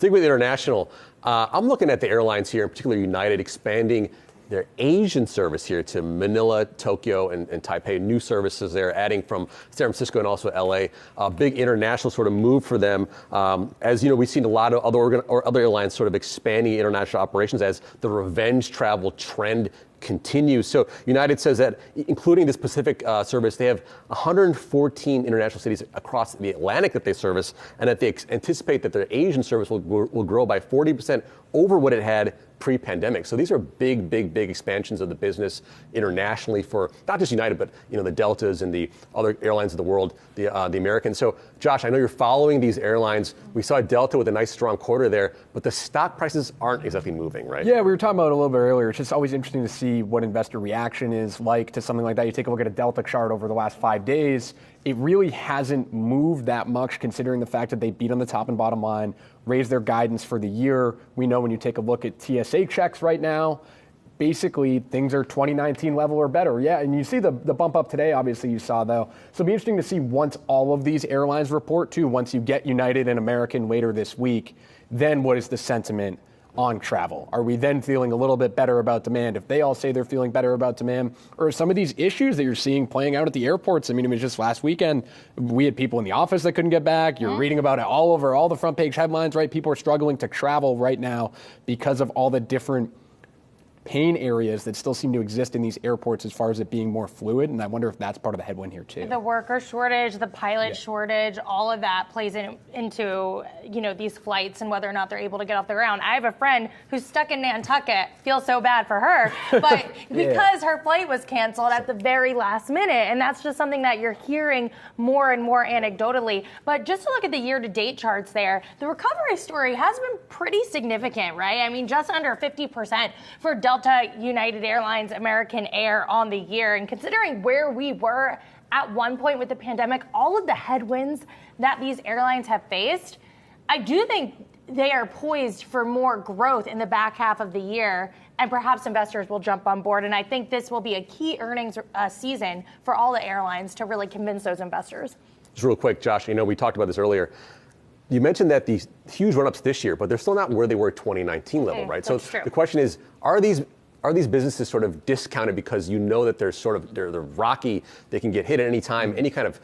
Stick with international. I'm looking at the airlines here, in particular United, expanding their Asian service here to Manila, Tokyo, and Taipei. New services there, adding from San Francisco and also LA. A big international sort of move for them. As you know, we've seen a lot of other airlines sort of expanding international operations as the revenge travel trend continues. So United says that, including this Pacific service, they have 114 international cities across the Atlantic that they service, and that they anticipate that their Asian service will grow by 40% over what it had pre-pandemic. So these are big expansions of the business internationally for not just United, but the Deltas and the other airlines of the world, the Americans. So Josh, I know you're following these airlines. We saw Delta with a nice strong quarter there, but the stock prices aren't exactly moving, right? Yeah, we were talking about it a little bit earlier. It's just always interesting to see what investor reaction is like to something like that. You take a look at a Delta chart over the last 5 days. It really hasn't moved that much considering the fact that they beat on the top and bottom line, raised their guidance for the year. We know when you take a look at TSA checks right now, basically things are 2019 level or better. Yeah, and you see the bump up today, obviously you saw though. So it'll be interesting to see once all of these airlines report too, once you get United and American later this week, then what is the sentiment on travel? Are we then feeling a little bit better about demand if they all say they're feeling better about demand? Or some of these issues that you're seeing playing out at the airports? I mean, it was just last weekend, we had people in the office that couldn't get back. You're reading about it all over all the front page headlines, right? People are struggling to travel right now because of all the different pain areas that still seem to exist in these airports as far as it being more fluid. And I wonder if that's part of the headwind here too. The worker shortage, the pilot shortage, all of that plays into these flights and whether or not they're able to get off the ground. I have a friend who's stuck in Nantucket. Feel so bad for her, but because her flight was canceled at the very last minute. And that's just something that you're hearing more and more anecdotally. But just to look at the year-to-date charts there, the recovery story has been pretty significant, right? I mean, just under 50% for Delta, United Airlines, American Air on the year. And considering where we were at one point with the pandemic, all of the headwinds that these airlines have faced, I do think they are poised for more growth in the back half of the year, and perhaps investors will jump on board. And I think this will be a key earnings season for all the airlines to really convince those investors. Just real quick, Josh, we talked about this earlier. You mentioned that these huge run-ups this year, but they're still not where they were at 2019 level, right? So true. The question is, are these businesses sort of discounted because they're they're rocky, they can get hit at any time, any kind of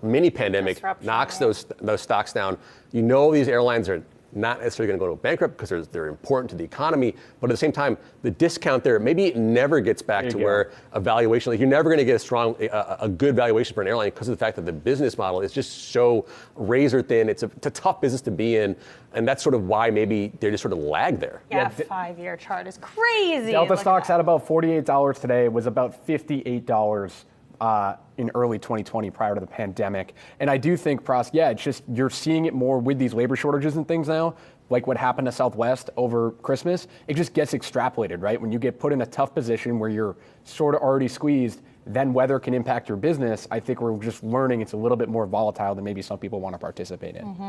mini pandemic knocks those stocks down. These airlines are not necessarily going to go bankrupt because they're important to the economy, but at the same time, the discount there, maybe it never gets back to where a valuation, you're never going to get a good valuation for an airline because of the fact that the business model is just so razor thin. It's a tough business to be in, and that's sort of why maybe they just sort of lag there. Yeah, 5-year chart is crazy. Delta stock's at about $48 today. It was about $58 in early 2020 prior to the pandemic. And I do think, Pras, it's just you're seeing it more with these labor shortages and things now, like what happened to Southwest over Christmas. It just gets extrapolated, right? When you get put in a tough position where you're sort of already squeezed, then weather can impact your business. I think we're just learning it's a little bit more volatile than maybe some people want to participate in.